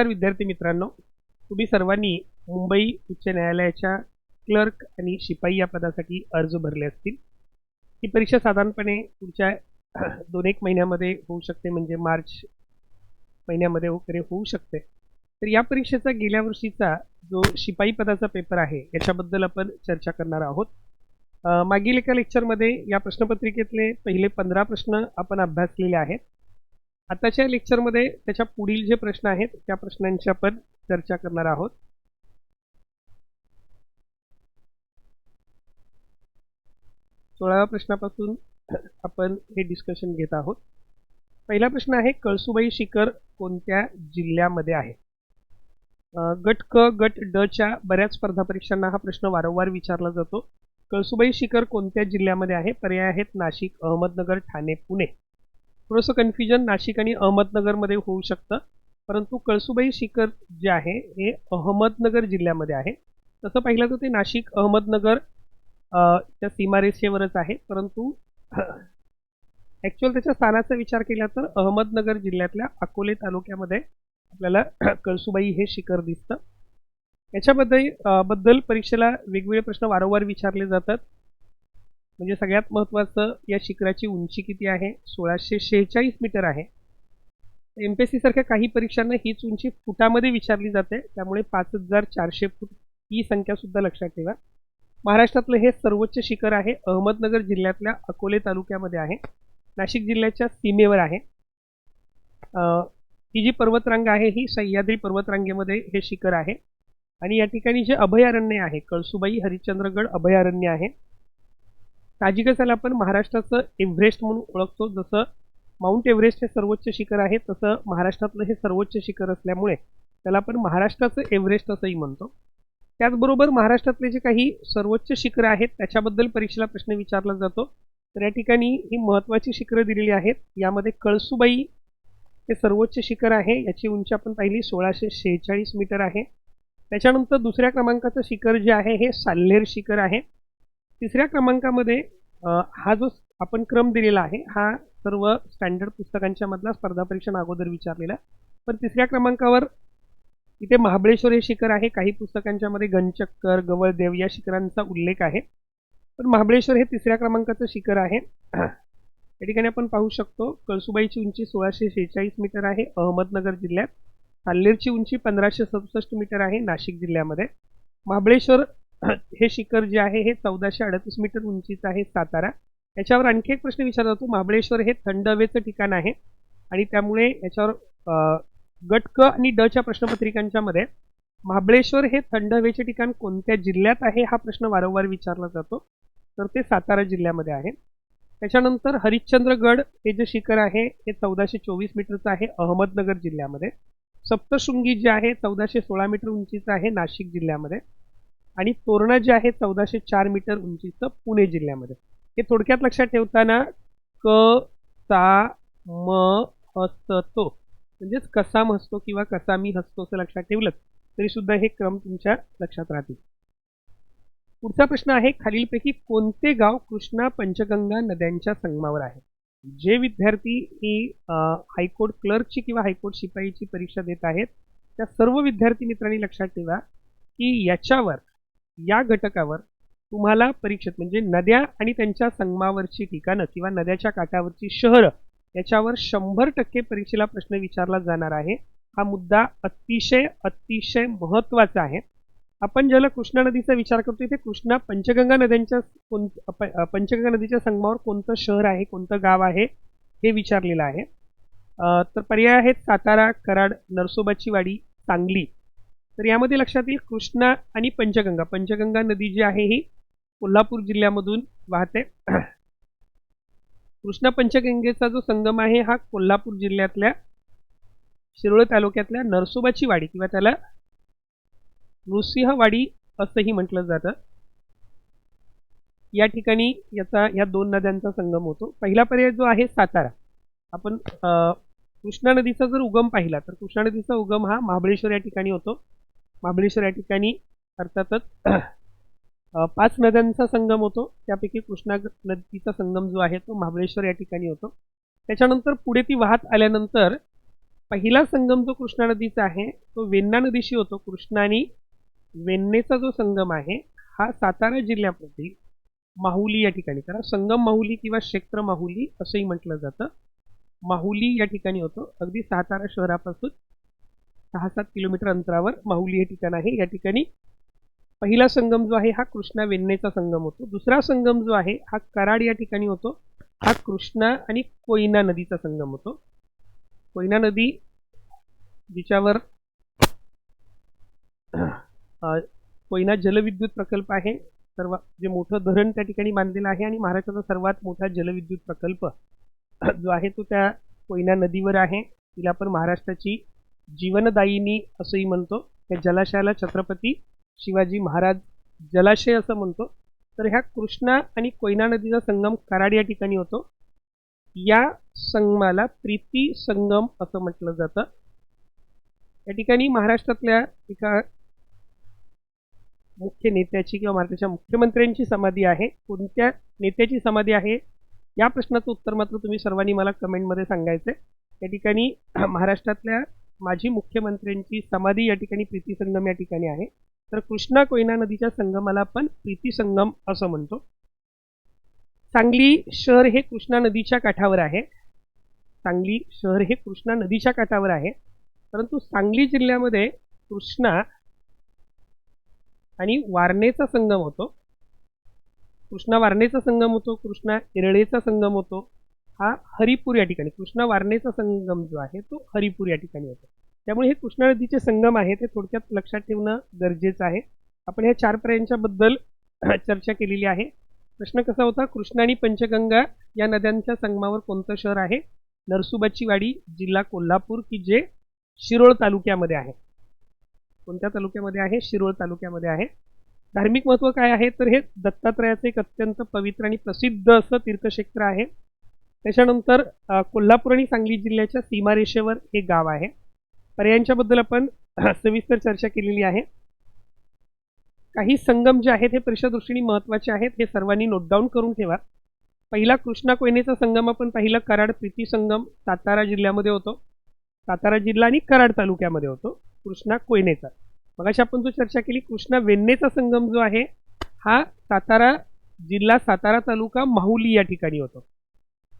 विद्यार्थी मित्रांनो, तुम्ही सर्वांनी मुंबई उच्च न्यायालयाच्या क्लर्क आणि शिपाई या पदासाठी अर्ज भरले असतील। ही परीक्षा साधारणपणे पुढच्या 2-1 महिन्यामध्ये होऊ शकते, म्हणजे मार्च महिन्यामध्ये वगैरे होऊ शकते। तर या परीक्षेचा गेल्या वर्षीचा जो शिपाई पदाचा पेपर आहे याच्याबद्दल आपण चर्चा करणार आहोत। मागील एका लेक्चरमध्ये या प्रश्नपत्रिकेतले पहिले 15 प्रश्न आपण अभ्यासलेले आहेत। आताच्या लेक्चरमध्ये त्याच्या पुढील जे प्रश्न आहेत त्या प्रश्नांची आपण चर्चा करणार आहोत। सोळाव्या प्रश्नापासून आपण हे डिस्कशन घेत आहोत। पहिला प्रश्न आहे, कळसुबाई शिखर कोणत्या जिल्ह्यामध्ये आहे? गट क गट ड च्या बऱ्याच स्पर्धा परीक्षांना हा प्रश्न वारंवार विचारला जातो। कळसुबाई शिखर कोणत्या जिल्ह्यामध्ये आहे? पर्याय आहेत नाशिक, अहमदनगर, ठाणे, पुणे। थोडंसं कन्फ्युजन नाशिक आणि अहमदनगरमध्ये होऊ शकतं, परंतु कळसुबाई शिखर जे आहे हे अहमदनगर जिल्ह्यामध्ये आहे। तसं पाहिलं तर ते नाशिक अहमदनगर त्या सीमारेषेवरच आहे, परंतु ॲक्च्युअल त्याच्या स्थानाचा विचार केला तर अहमदनगर जिल्ह्यातल्या अकोले तालुक्यामध्ये आपल्याला कळसुबाई हे शिखर दिसतं। याच्याबद्दल परीक्षेला वेगवेगळे प्रश्न वारंवार विचारले जातात। म्हणजे सगळ्यात महत्त्वाचं, या शिखराची उंची किती आहे? 1646 मीटर आहे। MPSC सारख्या काही परीक्षांना हीच उंची फुटामध्ये विचारली जाते, त्यामुळे 5400 फूट ही संख्या सुद्धा लक्षात ठेवा। महाराष्ट्रातलं हे सर्वोच्च शिखर आहे, अहमदनगर जिल्ह्यातल्या अकोले तालुक्यामध्ये आहे, नाशिक जिल्ह्याच्या सीमेवर आहे। ही जी पर्वतरांग आहे ही सह्याद्री पर्वतरांगेमध्ये हे शिखर आहे, आणि या ठिकाणी जे अभयारण्य आहे कळसुबाई हरिश्चंद्रगड अभयारण्य आहे। साहजिकच त्याला आपण महाराष्ट्राचं एव्हरेस्ट म्हणून ओळखतो। जसं माउंट एव्हरेस्ट हे सर्वोच्च शिखर आहे, तसं महाराष्ट्रातलं हे सर्वोच्च शिखर असल्यामुळे त्याला आपण महाराष्ट्राचं एव्हरेस्ट असंही म्हणतो। त्याचबरोबर महाराष्ट्रातले जे काही सर्वोच्च शिखर आहेत त्याच्याबद्दल परीक्षेला प्रश्न विचारला जातो। तर या ठिकाणी ही महत्त्वाची शिखरं दिलेली आहेत। यामध्ये कळसुबाई हे सर्वोच्च शिखर आहे, याची उंची आपण पाहिली 1646 मीटर आहे। त्याच्यानंतर दुसऱ्या क्रमांकाचं शिखर जे आहे हे साल्हेर शिखर आहे। तिसऱ्या क्रमांकामध्ये हा जो आपण क्रम दिलेला आहे हा सर्व स्टँडर्ड पुस्तकांच्या मधला स्पर्धा परीक्षा अगोदर विचारलेला, पण तिसऱ्या क्रमांकावर इथे महाबळेश्वर हे शिखर आहे। काही पुस्तकांच्या मध्ये गणचक्कर, गवळदेव या शिखरांचा उल्लेख आहे, पण महाबळेश्वर हे तिसऱ्या क्रमांकाचं शिखर आहे। या ठिकाणी आपण पाहू शकतो कळसुबाईची उंची 1646 मीटर आहे अहमदनगर जिल्ह्यात, साल्हेरची उंची 1567 मीटर आहे नाशिक जिल्ह्यामध्ये, महाबळेश्वर हे शिखर जे आहे हे 1438 मीटर उंचीचं आहे सातारा। याच्यावर आणखी एक प्रश्न विचारला जातो, महाबळेश्वर हे थंड हवेचं ठिकाण आहे, आणि त्यामुळे याच्यावर गट क आणि ड च्या प्रश्नपत्रिकांच्या मध्ये महाबळेश्वर हे थंड हवेचे ठिकाण कोणत्या जिल्ह्यात आहे हा प्रश्न वारंवार विचारला जातो, तर ते सातारा जिल्ह्यामध्ये आहे। त्याच्यानंतर हरिश्चंद्रगड हे जे शिखर आहे हे 1424 मीटरचं आहे अहमदनगर जिल्ह्यामध्ये। सप्तशृंगी जे आहे 1416 मीटर उंचीचं आहे नाशिक जिल्ह्यामध्ये, आणि तोरणा जे आहे 1404 मीटर उंचीचं पुणे जिल्ह्यामध्ये। हे थोडक्यात लक्षात ठेवताना क सा म हसतो, म्हणजेच कसा हसतो किंवा कसा मी हसतो असं लक्षात ठेवलं तरी सुद्धा हे क्रम तुमच्या लक्षात राहतील। पुढचा प्रश्न आहे, खालीलपैकी कोणते गाव कृष्णा पंचगंगा नद्यांच्या संगमावर आहे? जे विद्यार्थी ही हायकोर्ट क्लर्कची किंवा हायकोर्ट शिपाईची परीक्षा देत आहेत त्या सर्व विद्यार्थी मित्रांनी लक्षात ठेवा की याच्यावर, या घटकावर तुम्हाला परीक्षेत म्हणजे नद्या आणि त्यांच्या संगमावरची ठिकाणं किंवा नद्याच्या काठावरची शहरं याच्यावर 100% परीक्षेला प्रश्न विचारला जाणार आहे। हा मुद्दा अतिशय महत्त्वाचा आहे। आपण ज्याला कृष्णा नदीचा विचार करतो इथे कृष्णा पंचगंगा नदीच्या संगमावर कोणतं शहर आहे, कोणतं गाव आहे हे विचारलेलं आहे। तर पर्याय आहेत सातारा, कराड, नरसोबाची वाडी, सांगली। तर यामध्ये लक्षात येईल कृष्णा आणि पंचगंगा नदी जी आहे ही कोल्हापूर जिल्ह्यामधून वाहते। कृष्णा पंचगंगेचा जो संगम आहे हा कोल्हापूर जिल्ह्यातल्या शिरोळ तालुक्यातल्या नरसोबाची वाडी किंवा त्याला नृसिंहवाडी असंही म्हटलं जातं, या ठिकाणी या दोन नद्यांचा संगम होतो। पहिला पर्याय जो आहे सातारा, आपण कृष्णा नदीचा जर उगम पाहिला तर कृष्णा नदीचा उगम हा महाबळेश्वर या ठिकाणी होतो। महाबळेश्वर या ठिकाणी अर्थातच 5 नद्यांचा संगम होतो, त्यापैकी कृष्णा नदीचा संगम जो आहे तो महाबळेश्वर या ठिकाणी होतो। त्याच्यानंतर पुढे ती वाहत आल्यानंतर पहिला संगम जो कृष्णा नदीचा आहे तो वेण्णा नदीशी होतो. कृष्णा आणि वेण्णेचा जो संगम आहे हा सातारा जिल्ह्यामध्ये माहुली या ठिकाणी, कारण संगम माहुली किंवा क्षेत्र माहुली असंही म्हटलं जातं. माहुली या ठिकाणी होतो. अगदी सातारा शहरापासून 6-7 किलोमीटर अंतरावर माहुली हे ठिकाण आहे. या ठिकाणी पहिला संगम जो आहे हा कृष्णा वेण्णेचा संगम होतो. दुसरा संगम जो आहे हा कराड या ठिकाणी होतो. हा कृष्णा आणि कोयना नदीचा संगम होतो. कोयना नदी जिच्यावर कोयना जलविद्युत प्रकल्प आहे, सर्व जे मोठं धरण त्या ठिकाणी बांधलेलं आहे आणि महाराष्ट्राचा सर्वात मोठा जलविद्युत प्रकल्प जो आहे तो त्या कोयना नदीवर आहे. तिला आपण महाराष्ट्राची जीवनदायिनी असंही म्हणतो. त्या जलाशयाला छत्रपती शिवाजी महाराज जलाशय असं म्हणतो. तर ह्या कृष्णा आणि कोयना नदीचा संगम कराड या ठिकाणी होतो. या संगमाला प्रीती संगम असं म्हटलं जातं. या ठिकाणी महाराष्ट्रातल्या एका मुख्य नेत्याची किंवा महाराष्ट्राच्या मुख्यमंत्र्यांची समाधी आहे. कोणत्या नेत्याची समाधी आहे या प्रश्नाचं उत्तर मात्र तुम्ही सर्वांनी मला कमेंटमध्ये सांगायचं. या ठिकाणी महाराष्ट्रातल्या माजी मुख्यमंत्र्यांची समाधी या ठिकाणी प्रीती संगम या ठिकाणी आहे. तर कृष्णा कोयना नदीच्या संगमाला आपण प्रीती संगम असं म्हणतो. सांगली शहर हे कृष्णा नदीच्या काठावर आहे. सांगली शहर हे कृष्णा नदीच्या काठावर आहे, परंतु सांगली जिल्ह्यामध्ये कृष्णा आणि वारणेचा संगम होतो. कृष्णा वारणेचा संगम होतो. कृष्णा इरळेचा संगम होतो. हा हरिपूर या ठिकाणी, कृष्णा वारणेचा संगम जो आहे तो हरिपूर या ठिकाणी होतो. त्यामुळे हे कृष्णा नदीचे संगम आहे ते थोडक्यात लक्षात ठेवणं गरजेचं आहे. आपण ह्या 4 पर्यायांच्याबद्दल चर्चा केलेली आहे. प्रश्न कसा होता, कृष्णा आणि पंचगंगा या नद्यांच्या संगमावर कोणतं शहर आहे? नरसोबाची वाडी, जिल्हा कोल्हापूर, की जे शिरोळ तालुक्यामध्ये आहे. कोणत्या तालुक्यामध्ये आहे? शिरोळ तालुक्यामध्ये आहे. धार्मिक महत्त्व काय आहे, तर हे दत्तात्रयाचे एक अत्यंत पवित्र आणि प्रसिद्ध असं तीर्थक्षेत्र आहे. त्याच्यानंतर कोल्हापूर आणि सांगली जिल्ह्याच्या सीमारेषेवर हे गाव आहे. पर्यायांच्याबद्दल आपण सविस्तर चर्चा केलेली आहे. काही संगम जे आहेत हे परीक्षा दृष्टीने महत्त्वाचे आहेत, हे सर्वांनी नोट डाऊन करून ठेवा. पहिला कृष्णा कोयनेचा संगम आपण पाहिलं, कराड प्रीती संगम सातारा जिल्ह्यामध्ये होतो. सातारा जिल्हा आणि कराड तालुक्यामध्ये होतो कृष्णा कोयनेचा. मगाशी आपण जो चर्चा केली कृष्णा वेण्णेचा संगम जो आहे हा सातारा जिल्हा सातारा तालुका माहुली या ठिकाणी होतो.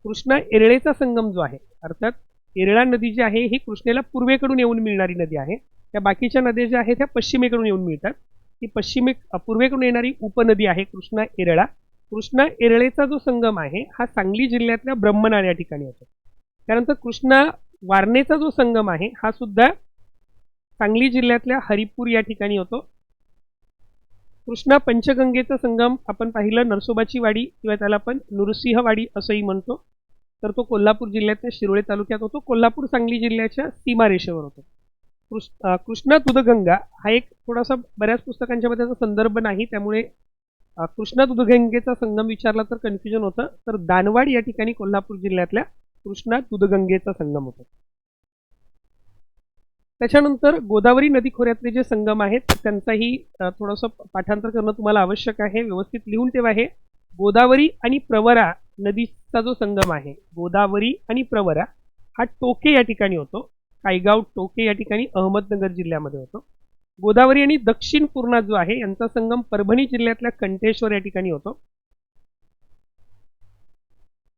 कृष्णा एरळेचा संगम जो आहे, अर्थात एरळा नदी जी आहे ही कृष्णेला पूर्वेकडून येऊन मिळणारी नदी आहे. त्या बाकीच्या नद्या ज्या आहेत त्या पश्चिमेकडून येऊन मिळतात. ती पूर्वेकडून येणारी उपनदी आहे कृष्णा एरळा. कृष्णा एरळेचा जो संगम आहे हा सांगली जिल्ह्यातल्या ब्रह्मनाळ या ठिकाणी होतो. त्यानंतर कृष्णा वारणेचा जो संगम आहे हा सुद्धा सांगली जिल्ह्यातल्या हरिपूर या ठिकाणी होतो. कृष्णा पंचगंगेचा संगम आपण पाहिलं नरसोबाची वाडी किंवा त्याला आपण नृसिंहवाडी असंही म्हणतो. तर तो कोल्हापूर जिल्ह्यातल्या शिरोळे तालुक्यात होतो. कोल्हापूर सांगली जिल्ह्याच्या सीमारेषेवर होतो. कृष्णा दूधगंगा हा एक थोडासा बऱ्याच पुस्तकांच्या मध्ये त्याचा संदर्भ नाही, त्यामुळे कृष्णा दूधगंगेचा संगम विचारला तर कन्फ्युजन होतं. तर दानवाड या ठिकाणी कोल्हापूर जिल्ह्यातल्या कृष्णा दूधगंगेचा संगम होतो. त्याच्यानंतर गोदावरी नदी खोऱ्यातले जे संगम आहेत त्यांचाही थोडंसं पाठांतर करणं तुम्हाला आवश्यक आहे. व्यवस्थित लिहून ठेवा. हे गोदावरी आणि प्रवरा नदीचा जो संगम आहे, गोदावरी आणि प्रवरा हा टोके या ठिकाणी होतो. कायगाव टोके या ठिकाणी अहमदनगर जिल्ह्यामध्ये होतो. गोदावरी आणि दक्षिण पूर्णा जो आहे यांचा संगम परभणी जिल्ह्यातल्या कंठेश्वर या ठिकाणी होतो.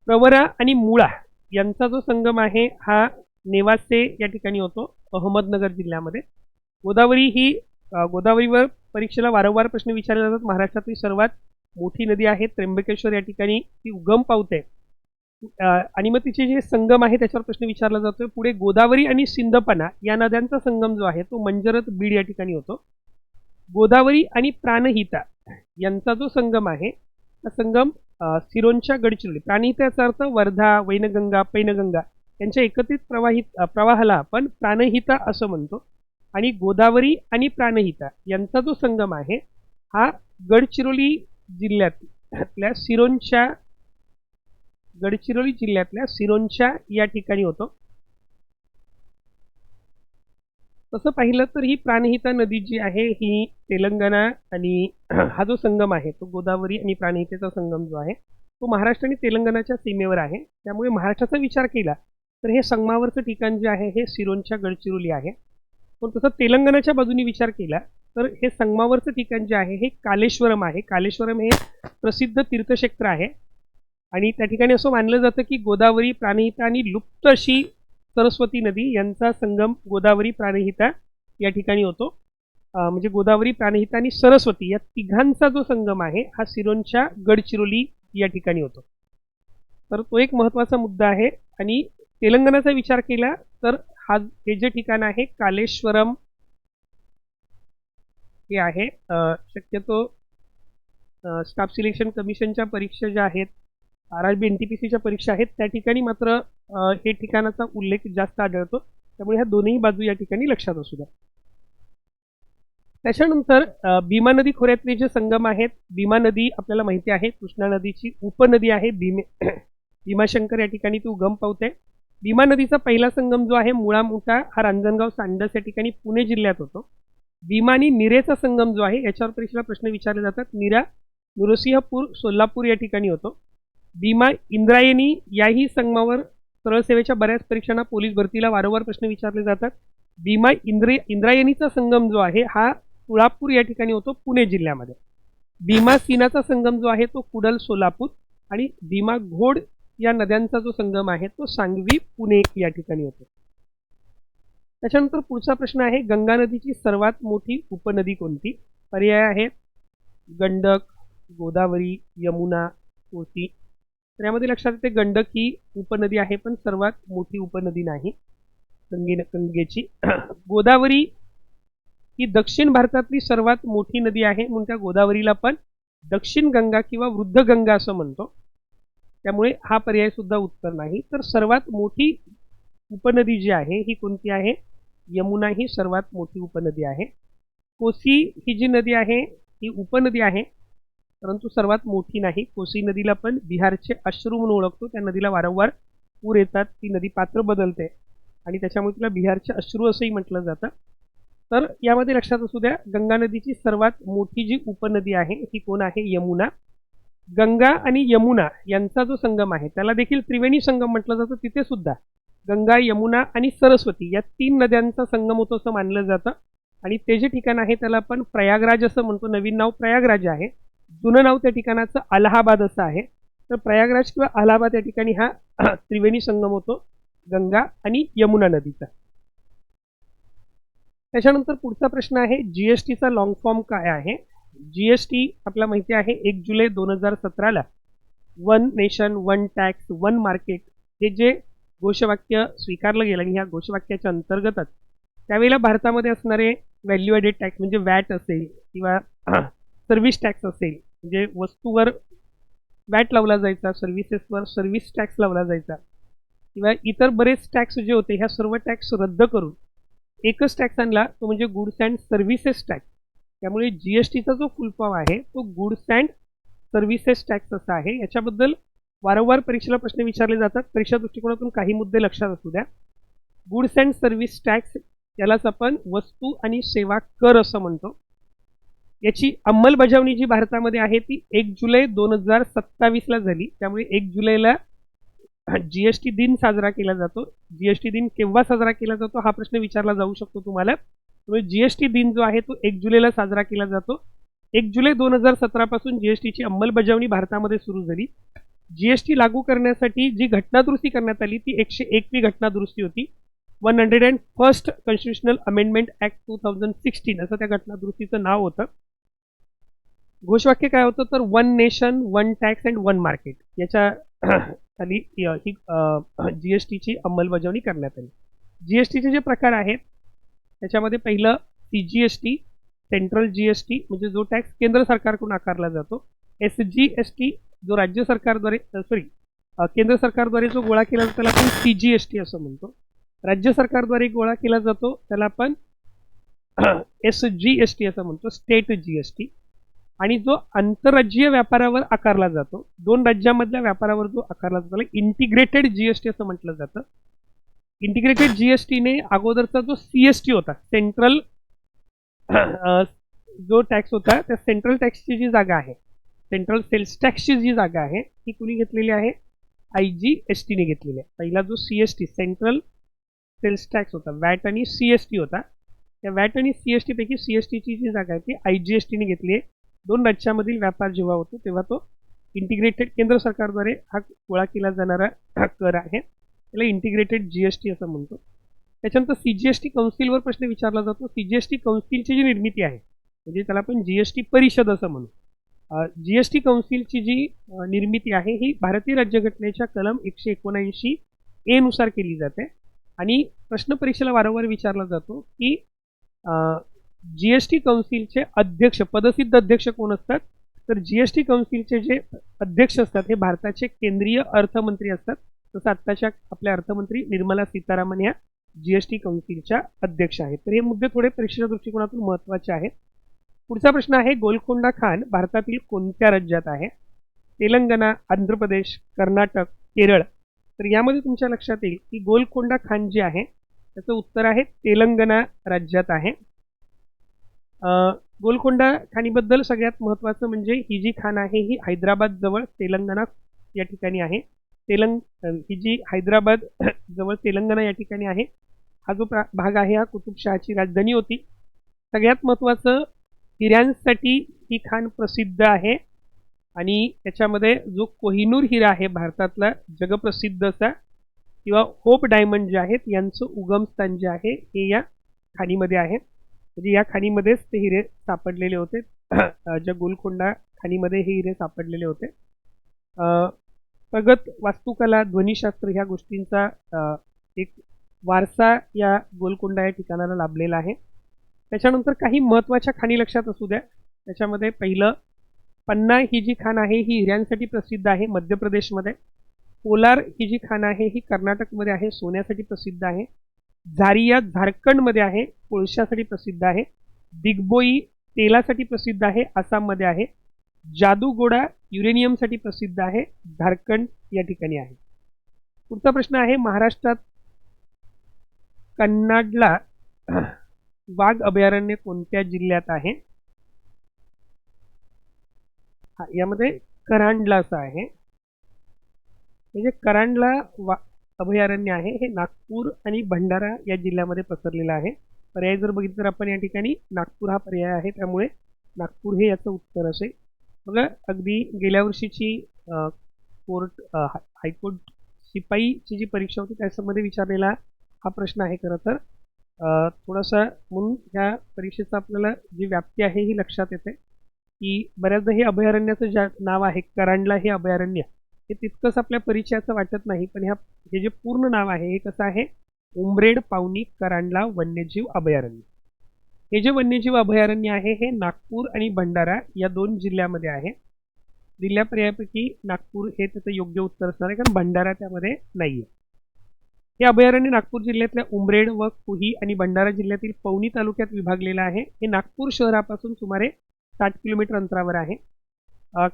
प्रवरा आणि मुळा यांचा जो संगम आहे हा नेवासे या ठिकाणी होतो अहमदनगर जिल्ह्यामध्ये. गोदावरीवर परीक्षेला वारंवार प्रश्न विचारले जातात. महाराष्ट्रातली सर्वात मोठी नदी आहे त्र्यंबकेश्वर या ठिकाणी ती उगम पावते आणि मग तिचे जे संगम आहे त्याच्यावर प्रश्न विचारला जातोय. पुढे गोदावरी आणि सिंदपना या नद्यांचा संगम जो आहे तो मंजरत बीड या ठिकाणी होतो. गोदावरी आणि प्राणहिता यांचा जो संगम आहे हा संगम सिरोंच्या गडचिरोली, प्राणहिता याचा अर्थ वर्धा, वैनगंगा, पैनगंगा यांच्या एकत्रित प्रवाहाला आपण प्राणहिता असं म्हणतो. आणि गोदावरी आणि प्राणहिता यांचा जो संगम आहे हा गडचिरोली जिल्ह्यातल्या सिरोंच्या या ठिकाणी होतो. तसं पाहिलं तर ही प्राणहिता नदी जी आहे ही तेलंगणा आणि हा जो संगम आहे तो गोदावरी आणि प्राणहितेचा संगम जो आहे तो महाराष्ट्र आणि तेलंगणाच्या सीमेवर आहे. त्यामुळे महाराष्ट्राचा विचार केला तर हे संगमावरचं ठिकाण जे आहे हे सिरोंचा गडचिरोली आहे. पण तसं तेलंगणाच्या बाजूनी विचार केला तर हे संगमावरचं ठिकाण जे आहे हे कालेश्वरम आहे. कालेश्वरम हे प्रसिद्ध तीर्थक्षेत्र आहे आणि त्या ठिकाणी असं मानलं जातं की गोदावरी, प्राणहिता आणि लुप्त अशी सरस्वती नदी यांचा संगम गोदावरी, प्राणहिता या ठिकाणी होतो. म्हणजे गोदावरी, प्राणहिता आणि सरस्वती या तिघांचा जो संगम आहे हा सिरोंचा गडचिरोली या ठिकाणी होतो. तर तो एक महत्त्वाचा मुद्दा आहे. आणि तेलंगणाचा विचार केला तर हे जे ठिकाण आहे कालेश्वरम हे आहे. शक्यतो स्टाफ सिलेक्शन कमिशनच्या परीक्षा ज्या आहेत, RRB NTPCच्या परीक्षा आहेत, त्या ठिकाणी मात्र हे ठिकाणाचा उल्लेख जास्त आढळतो. त्यामुळे ह्या दोन्ही बाजू या ठिकाणी लक्षात असू द्या. त्याच्यानंतर भीमा नदी खोऱ्यातले जे संगम आहेत, भीमा नदी आपल्याला माहिती आहे कृष्णा नदीची उपनदी आहे. भीमाशंकर या ठिकाणी ती उगम पावते. भीमा नदीचा पहिला संगम जो आहे मुळा मोठा हा रांजणगाव सांडस या ठिकाणी पुणे जिल्ह्यात होतो. भीमा आणि निरेचा संगम जो आहे याच्यावर परीक्षेला प्रश्न विचारले जातात. निरा नृसिंहपूर सोलापूर या ठिकाणी होतो. भीमा इंद्रायणी याही संगमावर सरळ सेवेच्या बऱ्याच परीक्षांना पोलीस भरतीला वारंवार प्रश्न विचारले जातात. भीमा इंद्रायणीचा संगम जो आहे हा तुळापूर या ठिकाणी होतो पुणे जिल्ह्यामध्ये. भीमा सीनाचा संगम जो आहे तो कुडल सोलापूर आणि भीमा घोड या नद्यांचा जो संगम आहे तो सांगवी पुणे या ठिकाणी होतो. त्याच्यानंतर पुढचा प्रश्न आहे गंगा नदीची सर्वात मोठी उपनदी कोणती? पर्याय आहेत गंडक, गोदावरी, यमुना, कोसी. तर यामध्ये लक्षात येते गंडक ही उपनदी आहे पण सर्वात मोठी उपनदी नाही गंगेची. गोदावरी ही दक्षिण भारतातली सर्वात मोठी नदी आहे म्हणून त्या गोदावरीला पण दक्षिण गंगा किंवा वृद्ध गंगा असं म्हणतो. त्यामुळे हा पर्याय सुद्धा उत्तर नाही. तर सर्वात मोठी उपनदी जी आहे ही कोणती आहे? यमुना ही सर्वात मोठी उपनदी आहे. कोसी ही जी नदी आहे ही उपनदी आहे परंतु सर्वात मोठी नाही. कोसी नदीला पण बिहारचे अश्रू म्हणून ओळखतो. त्या नदीला वारंवार पूर येतात, ती नदी पात्र बदलते आणि त्याच्यामुळे तिला बिहारचे अश्रू असंही म्हटलं जातं. तर यामध्ये लक्षात असू द्या गंगा नदीची सर्वात मोठी जी उपनदी आहे ही कोण आहे? यमुना. गंगा आणि यमुना यांचा जो संगम आहे त्याला देखील त्रिवेणी संगम म्हटलं जातं. तिथे सुद्धा गंगा, यमुना आणि सरस्वती या 3 नद्यांचा संगम होतो असं मानलं जातं. आणि ते जे ठिकाण आहे त्याला आपण प्रयागराज असं म्हणतो. नवीन नाव प्रयागराज आहे, जुनं नाव त्या ठिकाणाचं अलाहाबाद असं आहे. तर प्रयागराज किंवा अलाहाबाद या ठिकाणी हा त्रिवेणी संगम होतो गंगा आणि यमुना नदीचा. त्याच्यानंतर पुढचा प्रश्न आहे GSTचा लॉंग फॉर्म काय आहे? GST आपल्याला माहिती आहे 1 जुलै 2017ला one nation, one tax, one market हे जे घोषवाक्य स्वीकारलं गेलं आणि ह्या घोषवाक्याच्या अंतर्गतच त्यावेळेला भारतामध्ये असणारे व्हॅल्यू ॲडेड टॅक्स म्हणजे वॅट असेल किंवा सर्व्हिस टॅक्स असेल म्हणजे वस्तूवर वॅट लावला जायचा, सर्व्हिसेसवर सर्व्हिस टॅक्स लावला जायचा किंवा इतर बरेच टॅक्स जे होते ह्या सर्व टॅक्स रद्द करून एकच टॅक्स आणला तो म्हणजे गुड्स अँड सर्व्हिसेस टॅक्स. त्यामुळे GSTचा जो फुल फॉर्म आहे तो गुड्स अँड सर्व्हिसेस टॅक्स असा आहे. याच्याबद्दल वारंवार परीक्षेला प्रश्न विचारले जातात. परीक्षा दृष्टिकोनातून काही मुद्दे लक्षात असू द्या. गुड्स अँड सर्व्हिस टॅक्स यालाच आपण वस्तू आणि सेवा कर असं म्हणतो. याची अंमलबजावणी जी भारतामध्ये आहे ती 1 जुलै 2027ला झाली. त्यामुळे 1 जुलैला GST दिन साजरा केला जातो. GST दिन केव्हा साजरा केला जातो हा प्रश्न विचारला जाऊ शकतो तुम्हाला. त्यामुळे GST दिन जो आहे तो 1 जुलैला साजरा केला जातो. 1 जुलै 2017 पासून GSTची अंमलबजावणी भारतामध्ये सुरू झाली. GST लागू करण्यासाठी जी घटनादुरुस्ती करण्यात आली ती 101वी घटनादुरुस्ती होती. 101st कॉन्स्टिट्युशनल अमेंडमेंट ॲक्ट 2016 असं त्या घटनादुरुस्तीचं नाव होतं. घोषवाक्य काय होतं तर one nation, one tax and one market याच्या खाली ही GSTची अंमलबजावणी करण्यात आली. GSTचे जे प्रकार आहेत त्याच्यामध्ये पहिलं CGST, सेंट्रल GST म्हणजे जो टॅक्स केंद्र सरकारकडून आकारला जातो. SGST जो राज्य सरकारद्वारे केंद्र सरकारद्वारे जो गोळा केला जातो त्याला आपण CGST असं म्हणतो. राज्य सरकारद्वारे गोळा केला जातो त्याला आपण SGST असं म्हणतो, स्टेट GST. आणि जो आंतरराज्यीय व्यापारावर आकारला जातो, 2 राज्यांमधल्या व्यापारावर जो आकारला जातो त्याला इंटिग्रेटेड GST असं म्हटलं जातं. इंटिग्रेटेड GSTने अगोदरचा जो CST होता, सेंट्रल जो टॅक्स होता त्या सेंट्रल टॅक्सची जी जागा आहे, सेंट्रल सेल्स टॅक्सची जी जागा आहे ती कुणी घेतलेली आहे? IGST ने घेतलेली आहे. पहिला जो CST सेंट्रल सेल्स टॅक्स होता, वॅट आणि CST होता, त्या वॅट आणि CST पैकी CSTची जी जागा आहे ती IGST ने घेतली आहे. दोन राज्यामधील व्यापार जेव्हा होतो तेव्हा तो इंटिग्रेटेड केंद्र सरकारद्वारे हा गोळा केला जाणारा कर आहे, त्याला इंटिग्रेटेड GST असं म्हणतो. त्याच्यानंतर CGST काउन्सिलवर प्रश्न विचारला जातो. CGST काउन्सिलची जी निर्मिती आहे म्हणजे त्याला आपण GST परिषद असं म्हणू. GST काउन्सिलची जी निर्मिती आहे ही भारतीय राज्यघटनेच्या कलम 179A नुसार केली जाते आणि प्रश्न परीक्षेला वारंवार विचारला जातो की GST काउन्सिलचे अध्यक्ष, पदसिद्ध अध्यक्ष कोण असतात, तर GST काउन्सिलचे जे अध्यक्ष असतात हे भारताचे केंद्रीय अर्थमंत्री असतात. तसं आत्ताच्या आपल्या अर्थमंत्री निर्मला सीतारामन या GST काउन्सिलच्या अध्यक्ष आहेत. तर हे मुद्दे थोडे परीक्षेच्या दृष्टिकोनातून महत्त्वाचे आहेत. पुढचा प्रश्न आहे, गोलकोंडा खान भारतातील कोणत्या राज्यात आहे? तेलंगणा, आंध्र प्रदेश, कर्नाटक, केरळ. तर यामध्ये तुमच्या लक्षात येईल की गोलकोंडा खान जे आहे त्याचं उत्तर आहे तेलंगणा राज्यात आहे. गोलकोंडा खाणीबद्दल सगळ्यात महत्त्वाचं म्हणजे ही जी खाण आहे ही हैदराबाद जवळ तेलंगणा या ठिकाणी आहे. ही जी हैदराबाद जवळ तेलंगणा या ठिकाणी आहे, हा जो भाग आहे हा कुतुबशहाची राजधानी होती. सगळ्यात महत्त्वाचं, हिऱ्यांसाठी ही खाण प्रसिद्ध आहे आणि त्याच्यामध्ये जो कोहिनूर हिरा आहे भारतातला जगप्रसिद्ध असा, किंवा होप डायमंड जे आहेत यांचं उगमस्थान जे आहे हे या खाणीमध्ये आहे. म्हणजे या खाणीमध्येच ते हिरे सापडलेले होते. ज्या गोलकोंडा खाणीमध्ये हे हिरे सापडलेले होते. प्रगत वास्तुकला, ध्वनिशास्त्र ह्या गोष्टींचा एक वारसा या गोलकोंडा या ठिकाणाला लाभलेला आहे. त्याच्यानंतर काही महत्त्वाच्या खाणी लक्षात असू द्या. त्याच्यामध्ये पहिलं, पन्ना ही जी खाण आहे ही हिऱ्यांसाठी प्रसिद्ध आहे मध्य प्रदेशमध्ये. कोलार ही जी खाण आहे ही कर्नाटकमध्ये आहे, सोन्यासाठी प्रसिद्ध आहे. झारिया झारखंडमध्ये आहे, कोळशासाठी प्रसिद्ध आहे. दिग्बोई तेलासाठी प्रसिद्ध आहे, आसाममध्ये आहे. जादूगोडा युरेनियमसाठी प्रसिद्ध आहे, झारखंड या ठिकाणी आहे. पुढचा प्रश्न आहे, महाराष्ट्रात कन्नाडला वाघ अभयारण्य कोणत्या जिल्ह्यात आहे? यामध्ये करांडला असं आहे. म्हणजे करांडला अभयारण्य आहे हे नागपूर आणि भंडारा या जिल्ह्यामध्ये पसरलेलं आहे. पर्याय जर बघितलं तर आपण या ठिकाणी नागपूर हा पर्याय आहे, त्यामुळे नागपूर हे याचं उत्तर असेल. बघा, अगदी गेल्या वर्षीची हायकोर्ट शिपाईची जी परीक्षा होती त्याच्यामध्ये विचारलेला हा प्रश्न आहे. खरं तर थोडासा म्हणून ह्या परीक्षेचं आपल्याला जी व्याप्ती आहे ही लक्षात येते की बऱ्याचदा हे अभयारण्याचं ज्या नाव आहे करांडला हे अभयारण्य हे तितकंच आपल्या परिचयाचं वाटत नाही, पण हे जे पूर्ण नाव आहे हे कसं आहे, उमरेड पावनी करांडला वन्यजीव अभयारण्य. हे जे वन्यजीव अभयारण्य आहे हे नागपूर आणि भंडारा या दोन जिल्ह्यामध्ये आहे. दिलेल्या पर्यायापैकी नागपूर हे त्याचं योग्य उत्तर असणार आहे, कारण भंडारा त्यामध्ये नाही आहे. हे अभयारण्य नागपूर जिल्ह्यातल्या उमरेड व कुही आणि भंडारा जिल्ह्यातील पवनी तालुक्यात विभागलेलं आहे. हे नागपूर शहरापासून सुमारे 60 किलोमीटर अंतरावर आहे.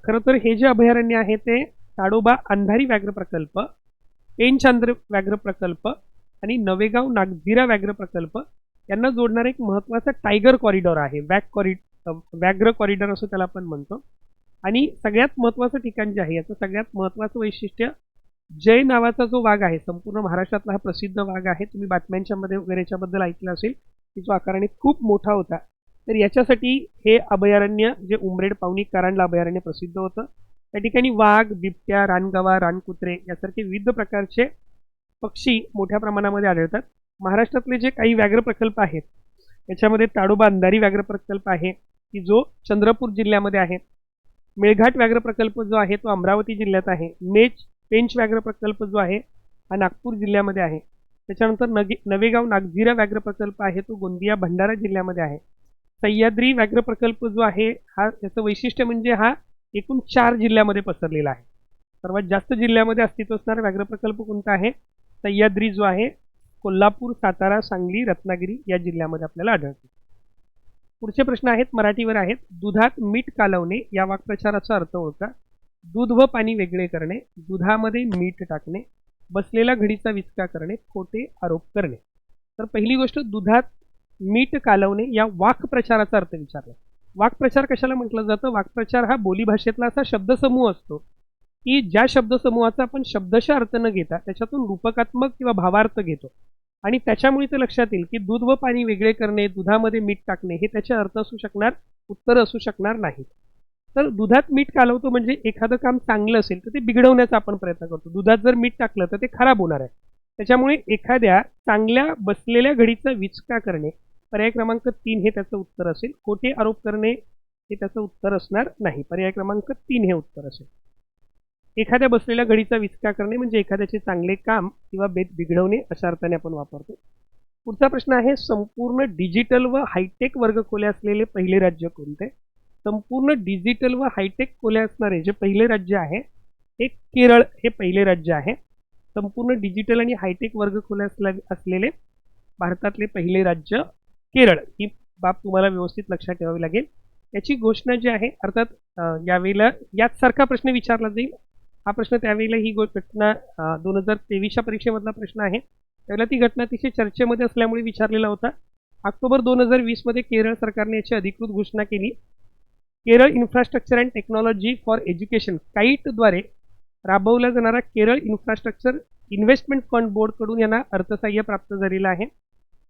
खरं तर हे जे अभयारण्य आहे ते ताडोबा अंधारी व्याघ्र प्रकल्प, पेंचांद्र व्याघ्र प्रकल्प आणि नवेगाव नागझिरा व्याघ्र प्रकल्प यांना जोडणारा एक महत्त्वाचा टायगर कॉरिडॉर आहे. व्याघ्र कॉरिडॉर असं त्याला आपण म्हणतो. आणि सगळ्यात महत्त्वाचं ठिकाण जे आहे याचं सगळ्यात महत्त्वाचं वैशिष्ट्य, जय नावाचा जो वाघ आहे, संपूर्ण महाराष्ट्रातला हा प्रसिद्ध वाघ आहे. तुम्ही बातम्यांच्या मध्ये वगैरे याच्याबद्दल ऐकलं असेल की जो आकाराने खूप मोठा होता. तर याच्यासाठी हे अभयारण्य जे उमरेड पावनी करांडला अभयारण्य प्रसिद्ध होतं. त्या ठिकाणी वाघ, बिबट्या, रानगवा, रानकुत्रे यासारखे विविध प्रकारचे पक्षी मोठ्या प्रमाणामध्ये आढळतात. महाराष्ट्रातले जे काही व्याघ्र प्रकल्प आहेत याच्यामध्ये ताडोबा अंधारी व्याघ्र प्रकल्प आहे की जो चंद्रपूर जिल्ह्यामध्ये आहे. मेळघाट व्याघ्र प्रकल्प जो आहे तो अमरावती जिल्ह्यात आहे. पेंच व्याघ्र प्रकल्प जो आहे हा नागपूर जिल्ह्यामध्ये आहे. त्याच्यानंतर नवेगाव नागझिरा व्याघ्र प्रकल्प आहे तो गोंदिया भंडारा जिल्ह्यामध्ये आहे. सह्याद्री व्याघ्र प्रकल्प जो आहे हा त्याचं वैशिष्ट्य म्हणजे हा एकूण 4 जिल्ह्यामध्ये पसरलेला आहे. सर्वात जास्त जिल्ह्यामध्ये अस्तित्व असणारा व्याघ्र प्रकल्प कोणता आहे? सह्याद्री जो आहे कोल्हापूर, सातारा, सांगली, रत्नागिरी या जिल्ह्यामध्ये आपल्याला आढळतो. पुढचे प्रश्न आहेत मराठीवर आहेत. दुधात मीठ कालवणे या वाक्प्रचाराचा अर्थ ओळखा. दूध व पाणी वेगळे करणे, दुधामध्ये मीठ टाकणे, बसलेला घडीचा विचका करणे, खोटे आरोप करणे. तर पहिली गोष्ट, दुधात मीठ कालवणे या वाक्प्रचाराचा अर्थ विचारला. वाक्प्रचार कशाला म्हटलं जातं? वाक्प्रचार हा बोलीभाषेतला असा शब्दसमूह असतो की ज्या शब्दसमूहाचा आपण शब्दशः अर्थ न घेता त्याच्यातून रूपकात्मक किंवा भावार्थ घेतो आणि त्याच्यामुळे ते लक्षात येईल की दूध व पाणी वेगळे करणे, दुधामध्ये मीठ टाकणे हे त्याचे अर्थ असू शकणार, उत्तर असू शकणार नाहीत. तर दुधात मीठ कालवतो म्हणजे एखादं काम चांगलं असेल तर ते बिघडवण्याचा आपण प्रयत्न करतो. दुधात जर मीठ टाकलं तर ते खराब होणार आहे. त्याच्यामुळे एखाद्या चांगल्या बसलेल्या घडीचा विचका करणे, पर्याय क्रमांक 3 हे त्याचं उत्तर असेल. खोटे आरोप करणे हे त्याचं उत्तर असणार नाही. पर्याय क्रमांक 3 हे उत्तर असेल. एखाद्या बसलेल्या घडीचा विचका करणे म्हणजे एखाद्याचे चांगले काम किंवा बेत बिघडवणे अशा अर्थाने आपण वापरतो. पुढचा प्रश्न आहे, संपूर्ण डिजिटल व हायटेक वर्गखोल्या असलेले पहिले राज्य कोणते? संपूर्ण डिजिटल व हायटेक खोल्या असणारे जे पहिले राज्य आहे हे केरळ हे पहिले राज्य आहे. संपूर्ण डिजिटल आणि हायटेक वर्गखोल्या असलेले भारतातले पहिले राज्य केरळ. ही बाब तुम्हाला व्यवस्थित लक्षात ठेवावी लागेल. याची घोषणा जी आहे, अर्थात यावेळेला याच सारखा प्रश्न विचारला जाईल. हा प्रश्न त्यावेळेला ही घटना 2023च्या परीक्षेमधला प्रश्न आहे. त्यावेळेला ती घटना अतिशय चर्चेमध्ये असल्यामुळे विचारलेला होता. ऑक्टोबर 2020 मध्ये केरळ सरकारने याची अधिकृत घोषणा केली. Kerala infrastructure and technology for education काईटद्वारे राबवला जाणारा केरळ इन्फ्रास्ट्रक्चर इन्व्हेस्टमेंट फंड बोर्डकडून यांना अर्थसहाय्य प्राप्त झालेलं आहे.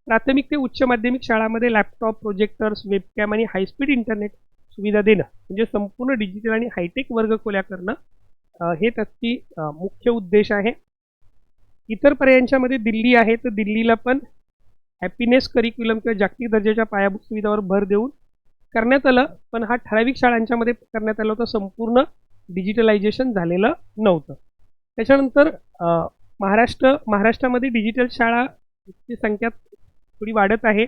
प्राथमिक ते उच्च माध्यमिक शाळांमध्ये लॅपटॉप, प्रोजेक्टर्स, वेबकॅम आणि हायस्पीड इंटरनेट सुविधा देणं म्हणजे संपूर्ण डिजिटल आणि हायटेक वर्गखोल्या करणं हे त्याची मुख्य उद्देश आहे. इतर पर्यायांच्यामध्ये दिल्ली आहे, तर दिल्लीला पण हॅपीनेस करिक्युलम किंवा जागतिक दर्जाच्या पायाभूत सुविधावर भर देऊन करण्यात आलं, पण हा ठराविक शाळांच्यामध्ये करण्यात आलं होतं. संपूर्ण डिजिटलायझेशन झालेलं नव्हतं. त्याच्यानंतर महाराष्ट्रामध्ये डिजिटल शाळाची संख्या थोडी वाढत आहे.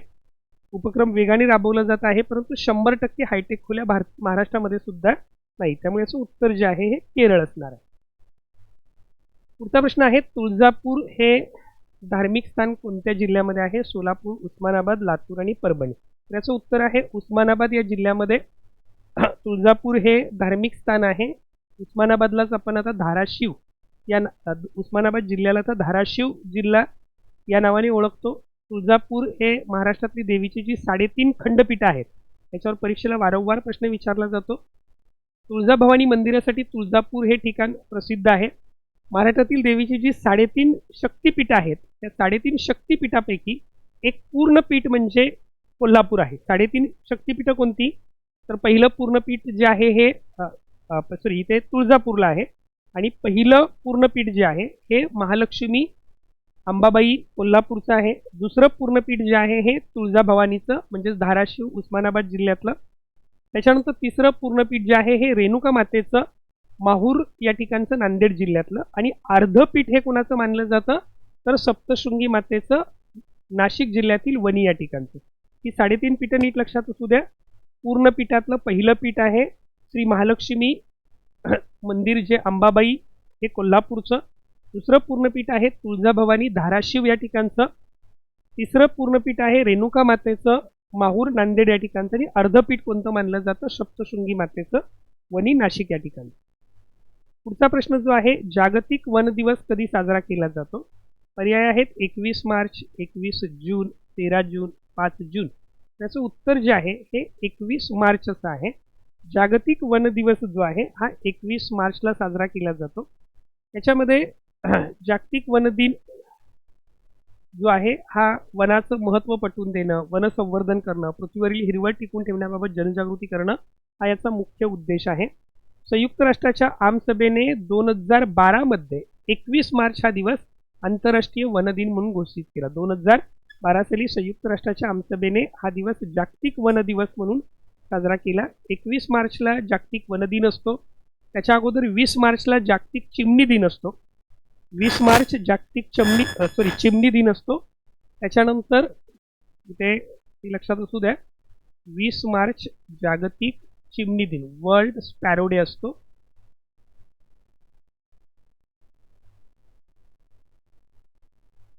उपक्रम वेगाने राबवला जात आहे, परंतु 100% हायटेक खोल्या महाराष्ट्रामध्ये सुद्धा नाही. त्यामुळे याचं उत्तर जे आहे हे केरळ असणार आहे. पुढचा प्रश्न आहे, तुळजापूर हे धार्मिक स्थान कोणत्या जिल्ह्यामध्ये आहे? सोलापूर, उस्मानाबाद, लातूर आणि परभणी. याचं उत्तर आहे उस्मानाबाद या जिल्ह्यामध्ये तुळजापूर हे धार्मिक स्थान आहे. उस्मानाबादलाच आपण आता धाराशिव या उस्मानाबाद जिल्ह्याला आता धाराशिव जिल्हा या नावाने ओळखतो. तुळजापूर हे महाराष्ट्रातली देवीची जी 3.5 खंडपीठं आहेत त्याच्यावर परीक्षेला वारंवार प्रश्न विचारला जातो. तुळजाभवानी मंदिरासाठी तुळजापूर हे ठिकाण प्रसिद्ध आहे. महाराष्ट्रातील देवीची जी 3.5 शक्तिपीठं आहेत त्या 3.5 शक्तिपीठापैकी एक पूर्णपीठ म्हणजे कोल्हापूर आहे. 3.5 शक्तिपीठं कोणती? तर पहिलं पूर्णपीठ जे आहे हे इथे तुळजापूरला आहे आणि पहिलं पूर्णपीठ जे आहे हे महालक्ष्मी अंबाबाई कोल्हापूरचं आहे. दुसरं पूर्णपीठ जे आहे हे तुळजाभवानीचं म्हणजेच धाराशिव उस्मानाबाद जिल्ह्यातलं. त्याच्यानंतर तिसरं पूर्णपीठ जे आहे हे रेणुका मातेचं माहूर या ठिकाणचं नांदेड जिल्ह्यातलं. आणि अर्धपीठ हे कोणाचं मानलं जातं? तर सप्तशृंगी मातेचं नाशिक जिल्ह्यातील वणी या ठिकाणचं. ही 3.5 पीठं नीट लक्षात असू द्या. पूर्णपीठातलं पहिलं पीठ आहे श्री महालक्ष्मी मंदिर जे अंबाबाई हे कोल्हापूरचं. दुसरं पूर्णपीठ आहे तुळजाभवानी धाराशिव या ठिकाणचं. तिसरं पूर्णपीठ आहे रेणुका मातेचं माहूर नांदेड या ठिकाणचं. आणि अर्धपीठ कोणतं मानलं जातं? सप्तशृंगी मातेचं वणी नाशिक या ठिकाणी. पुढचा प्रश्न जो आहे, जागतिक वन दिवस कधी साजरा केला जातो? पर्याय आहेत 21 मार्च, 21 जून, 13 जून, 5 जून. त्याचं उत्तर जे आहे हे 21 मार्च असं आहे. जागतिक वन दिवस जो आहे हा 21 मार्चला साजरा केला जातो. त्याच्यामध्ये जागतिक वन दिन जो आहे हा वनाचं महत्त्व पटवून देणं, वनसंवर्धन करणं, पृथ्वीवरील हिरवळ टिकून ठेवण्याबाबत जनजागृती करणं हा याचा मुख्य उद्देश आहे. संयुक्त राष्ट्राच्या आमसभेने 2012 मध्ये 21 मार्च हा दिवस आंतरराष्ट्रीय वन दिन म्हणून घोषित केला. 2012 साली संयुक्त राष्ट्राच्या आमसभेने हा दिवस जागतिक वन दिवस म्हणून साजरा केला. 21 मार्चला जागतिक वन दिन असतो. त्याच्या अगोदर 20 मार्चला जागतिक चिमणी दिन असतो. 20 मार्च जागतिक चिमणी दिन असतो. त्याच्यानंतर इथे लक्षात असू द्या 20 मार्च जागतिक चिमणी दिन वर्ल्ड स्पॅरो डे असतो.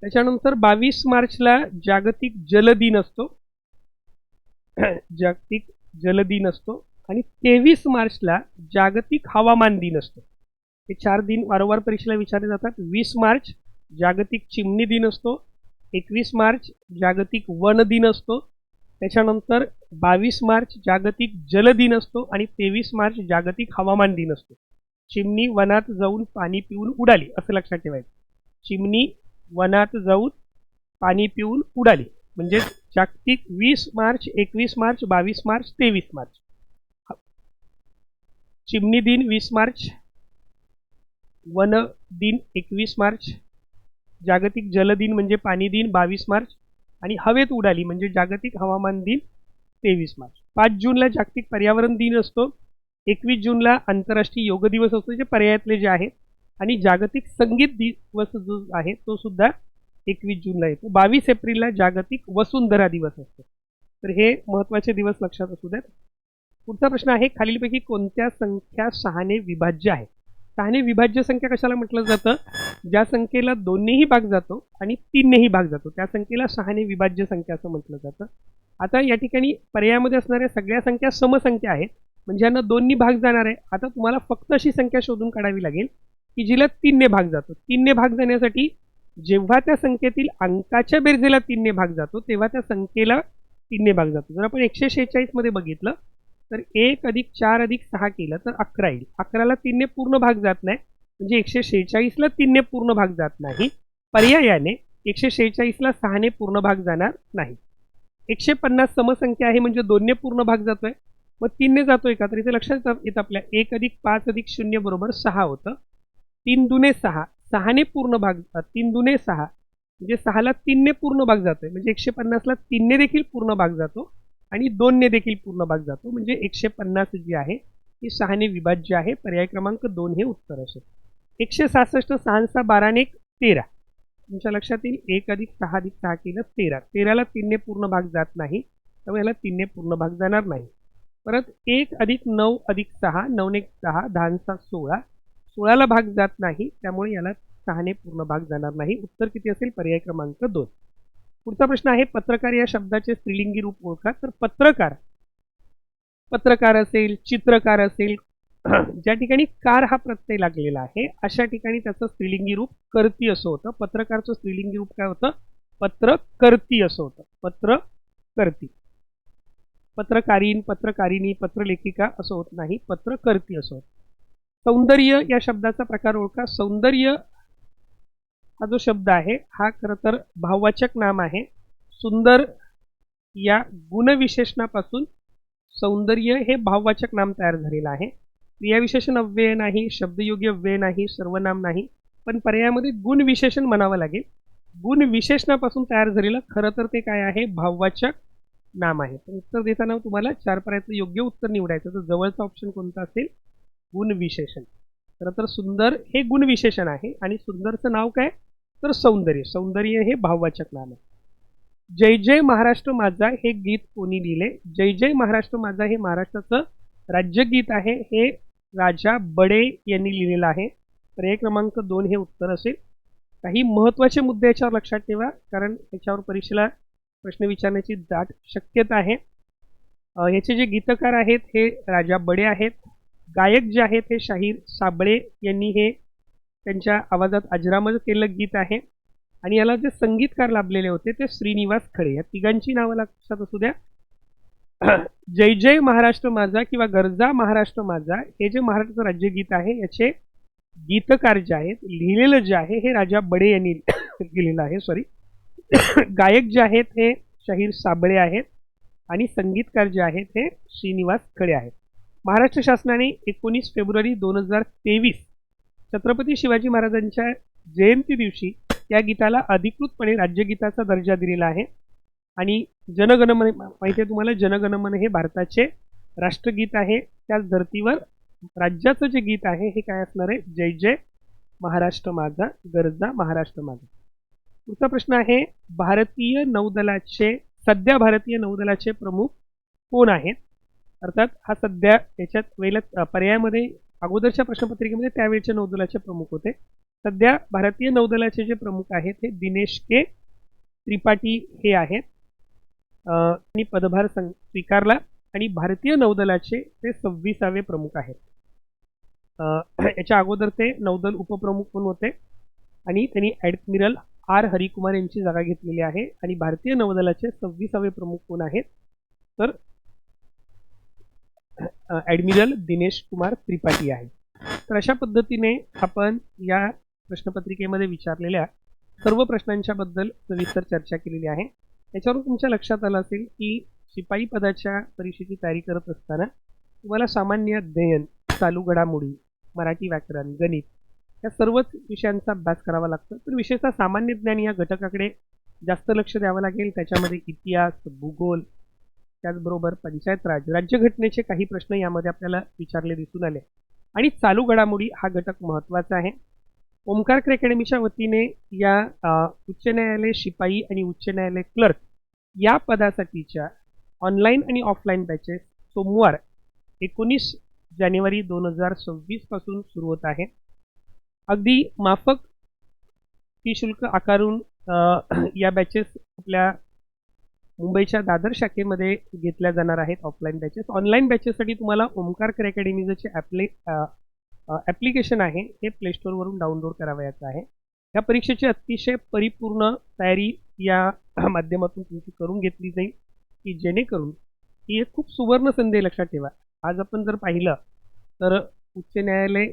त्याच्यानंतर 22 मार्चला जागतिक जल दिन असतो. जागतिक जल दिन असतो. आणि 23 मार्चला जागतिक हवामान दिन असतो. हे 4 दिन वारंवार परीक्षेला विचारले जातात. 20 मार्च जागतिक चिमणी दिन असतो. 21 मार्च जागतिक वन दिन असतो. त्याच्यानंतर 22 मार्च जागतिक जल दिन असतो आणि 23 मार्च जागतिक हवामान दिन असतो. चिमणी वनात जाऊन पाणी पिऊन उडाली, असं लक्षात ठेवायचं. चिमणी वनात जाऊन पाणी पिऊन उडाली म्हणजे जागतिक 20 मार्च, 21 मार्च, 22 मार्च, 23 मार्च. चिमणी दिन 20 मार्च, वन दिन 21 मार्च, जागतिक जल दिन म्हणजे पाणी दिन 22 मार्च आणि हवेत उडाली म्हणजे जागतिक हवामान दिन 23 मार्च. 5 जूनला जागतिक पर्यावरण दिन असतो. 21 जूनला आंतरराष्ट्रीय योग दिवस असतो, जे पर्यायातले जे आहेत. आणि जागतिक संगीत दिवस जो आहे तो सुद्धा 21 जूनला येतो. 22 एप्रिलला जागतिक वसुंधरा दिवस असतो. तर हे महत्त्वाचे दिवस लक्षात असू द्यात. पुढचा प्रश्न आहे, खालीलपैकी कोणत्या संख्या 6 ने विभाज्य आहे? 6 ने विभाज्य संख्या कशाला म्हटलं जातं? ज्या संख्येला 2 नेही भाग जातो आणि 3 नेही भाग जातो त्या संख्येला 6 ने विभाज्य संख्या असं म्हटलं जातं. आता या ठिकाणी पर्यायामध्ये असणाऱ्या सगळ्या संख्या समसंख्या आहेत, म्हणजे यांना 2 नी भाग जाणार आहे. आता तुम्हाला फक्त अशी संख्या शोधून काढावी लागेल की जिला 3 ने भाग जातो. 3 ने भाग जाण्यासाठी जेव्हा त्या संख्येतील अंकाच्या बेरजेला 3 ने भाग जातो तेव्हा त्या संख्येला 3 ने भाग जातो. जर आपण 146 मध्ये बघितलं तर 1 अधिक 4 अधिक 6 केलं तर 11 येईल. 11ला 3 ने पूर्ण भाग जात नाही, म्हणजे 146ला 3 ने पूर्ण भाग जात नाही. पर्यायाने 146ला 6 ने पूर्ण भाग जाणार नाही. 150 समसंख्या आहे म्हणजे 2 ने पूर्ण भाग जातोय, मग 3 ने जातोय का? तर इथे लक्षात येतं आपल्या 1 अधिक 5 अधिक 0 बरोबर 6 होतं. 3 दुने 6, 6 ने पूर्ण भाग, 3 दुने 6 म्हणजे 6ला 3 ने पूर्ण भाग जातोय, म्हणजे 150ला 3 ने देखील पूर्ण भाग जातो आणि 2 ने देखील पूर्ण भाग जातो, म्हणजे 150 जी आहे ती 6 ने विभाज्य आहे. पर्याय क्रमांक 2 हे उत्तर असेल. 166 6 12 ने 13. तुमच्या लक्षात येईल 1 अधिक 6 अधिक 6 केलं 13. 13ला 3 ने पूर्ण भाग जात नाही, त्यामुळे याला 3 ने पूर्ण भाग जाणार नाही. परत 1 अधिक 9 अधिक 6, 9 ने 10, 10 16, 16ला भाग जात नाही, त्यामुळे याला 6 ने पूर्ण भाग जाणार नाही. उत्तर किती असेल? पर्याय क्रमांक 2. पुढचा प्रश्न आहे, पत्रकार या शब्दाचे स्त्रीलिंगी रूप ओळखा. तर पत्रकार, पत्रकार असेल, चित्रकार असेल, ज्या ठिकाणी कार हा प्रत्यय लागलेला आहे अशा ठिकाणी त्याचं स्त्रीलिंगी रूप कर्ती असं होतं. पत्रकारचं स्त्रीलिंगी रूप काय होतं? पत्रकर्ती असं होतं. पत्रकर्ती. पत्रकारीन, पत्रकारिणी, पत्रलेखिका असं होत नाही, पत्रकर्ती असं होतं. सौंदर्य या शब्दाचा प्रकार ओळखा. सौंदर्य हा जो शब्द आहे हा खरं तर भाववाचक नाम आहे. सुंदर या गुणविशेषणापासून सौंदर्य हे भाववाचक नाम तयार झालेलं आहे. क्रियाविशेषण अव्यय नाही, शब्दयोगी अव्यय नाही, सर्वनाम नाही, पण पर्यायामध्ये गुणविशेषण म्हणावं लागेल. गुणविशेषणापासून तयार झालेलं खरं तर ते काय आहे? भाववाचक नाम आहे. तर उत्तर देताना तुम्हाला 4 पर्यायाचं योग्य उत्तर निवडायचं. तर जवळचा ऑप्शन कोणता असेल? गुणविशेषण. खरं तर सुंदर हे गुणविशेषण आहे आणि सुंदरचं नाव काय? तर सौंदर्य. सौंदर्य हे भाववाचक नाम आहे. जय जय महाराष्ट्र माझा हे गीत कोणी लिहिले? जय जय महाराष्ट्र माझा हे महाराष्ट्राचं राज्यगीत आहे. हे राजा बडे यांनी लिहिलेलं आहे. पर्याय क्रमांक 2 हे उत्तर असेल. काही महत्त्वाचे मुद्दे याच्यावर लक्षात ठेवा, कारण याच्यावर परीक्षेला प्रश्न विचारण्याची दाट शक्यता आहे. याचे जे गीतकार आहेत हे राजा बडे आहेत. गायक जे आहेत हे शाहीर साबळे यांनी हे त्यांच्या आवाजात अजरामर केलेलं गीत आहे. आणि याला जे संगीतकार लाभलेले होते ते श्रीनिवास खळे. या तिघांची नावं लक्षात असू द्या. जय जय महाराष्ट्र माझा किंवा गरजा महाराष्ट्र माझा हे जे महाराष्ट्राचं राज्यगीत आहे याचे गीतकार जे आहेत, लिहिलेलं जे आहे हे राजा बडे यांनी लिहिलेलं आहे. सॉरी, गायक जे आहेत हे शाहीर साबळे आहेत आणि संगीतकार जे आहेत हे श्रीनिवास खळे आहेत. महाराष्ट्र शासनाने 19 फेब्रुवारी 2023 छत्रपती शिवाजी महाराजांच्या जयंती दिवशी या गीताला अधिकृतपणे राज्यगीताचा दर्जा दिलेला आहे. आणि जनगणमन माहिती आहे तुम्हाला, जनगणमन हे भारताचे राष्ट्रगीत आहे. त्याच धर्तीवर राज्याचं जे गीत आहे हे काय असणार आहे? जय जय महाराष्ट्र माझा, गरजा महाराष्ट्र माझा. पुढचा प्रश्न आहे, भारतीय नौदलाचे सध्या भारतीय नौदलाचे प्रमुख कोण आहेत? अर्थात हा सध्या याच्यात वेळेला पर्यायामध्ये अगोदरच्या प्रश्नपत्रिकेमध्ये त्यावेळेचे नौदलाचे प्रमुख होते. सध्या भारतीय नौदलाचे जे प्रमुख आहेत हे दिनेश के त्रिपाठी हे आहेत. आणि पदभार स्वीकारला आणि भारतीय नौदलाचे ते 26वे प्रमुख आहेत. याच्या अगोदर ते नौदल उपप्रमुख पण होते आणि त्यांनी ॲडमिरल आर हरिकुमार यांची जागा घेतलेली आहे. आणि भारतीय नौदलाचे 26वे प्रमुख कोण आहेत? तर ॲडमिरल दिनेश कुमार त्रिपाठी आहे. तर अशा पद्धतीने आपण या प्रश्नपत्रिकेमध्ये विचारलेल्या सर्व प्रश्नांच्या बद्दल सविस्तर चर्चा केलेली आहे. त्याच्यावरून तुमच्या लक्षात आलं असेल की शिपाई पदाच्या परीक्षेची तयारी करत असताना तुम्हाला सामान्य अध्ययन, चालू घडामोडी, मराठी व्याकरण, गणित या सर्वच विषयांचा अभ्यास करावा लागतो. तर विशेषतः सामान्य ज्ञान या घटकाकडे जास्त लक्ष द्यावं लागेल. त्याच्यामध्ये इतिहास, भूगोल, त्याचबरोबर पंचायत राज, राज्यघटनेचे काही प्रश्न यामध्ये आपल्याला विचारले दिसून आले. आणि चालू घडामोडी हा घटक महत्त्वाचा आहे. ओमकार अकॅडमीच्या वतीने या उच्च न्यायालय शिपाई आणि उच्च न्यायालय क्लर्क या पदासाठीच्या ऑनलाईन आणि ऑफलाईन बॅचेस सोमवार 19 जानेवारी 2026 पासून सुरू होत आहे. अगदी माफक फी शुल्क आकारून या बॅचेस आपल्या मुंबईच्या दादर शाखेमध्ये घेतल्या जाणार आहेत. ऑफलाईन बॅचेस, ऑनलाईन बॅचेससाठी तुम्हाला ओमकार अकॅडमीचं जे ॲप्लिकेशन आहे हे प्ले स्टोअरवरून डाउनलोड करावयाचं आहे. या परीक्षेची अतिशय परिपूर्ण तयारी या माध्यमातून तुमची करून घेतली जाईल की जेणेकरून ही एक खूप सुवर्ण संधी आहे. लक्षात ठेवा, आज आपण जर पाहिलं तर उच्च न्यायालय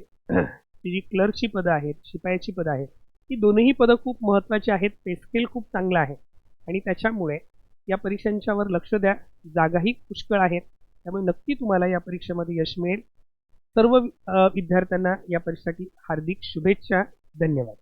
जी क्लर्कची पदं आहेत, शिपायाची पदं आहेत, ही दोनही पदं खूप महत्त्वाची आहेत. पे स्केल खूप चांगलं आहे आणि त्याच्यामुळे या परीक्षांच्यावर लक्ष द्या. जागाही पुष्कळ आहेत, त्यामुळे नक्की तुम्हाला या परीक्षेमध्ये यश मिळेल. सर्व विद्यार्थ्यांना या परीक्षेसाठी हार्दिक शुभेच्छा. धन्यवाद.